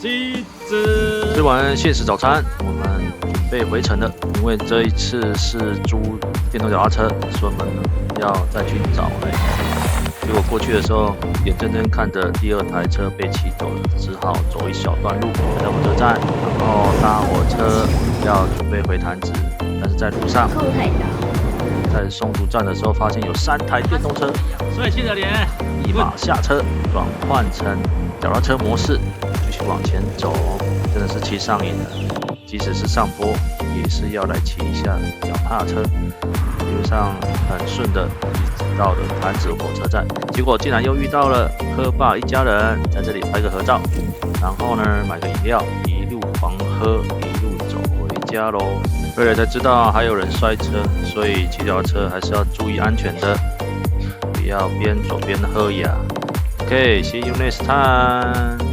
妻子。吃完现实早餐，我们准备回程了。因为这一次是租电动脚踏车，所以我们要再去找那一台。结果过去的时候，眼睁睁看着第二台车被骑走了，只好走一小段路回到火车站，然后搭火车要准备回潭子。但是在路上，在松竹站的时候，发现有3台电动车，帅气的脸，立马下车，转换成脚踏车模式，继续往前走，真的是骑上瘾了。即使是上坡，也是要来骑一下脚踏车。一路上很顺的，一直到了潭子火车站，结果竟然又遇到了柯爸一家人，在这里拍个合照，然后呢买个饮料，一路狂喝，一路走回家喽。后来才知道还有人摔车，所以骑脚踏车还是要注意安全的，不要边走边喝呀。OK，see you next time。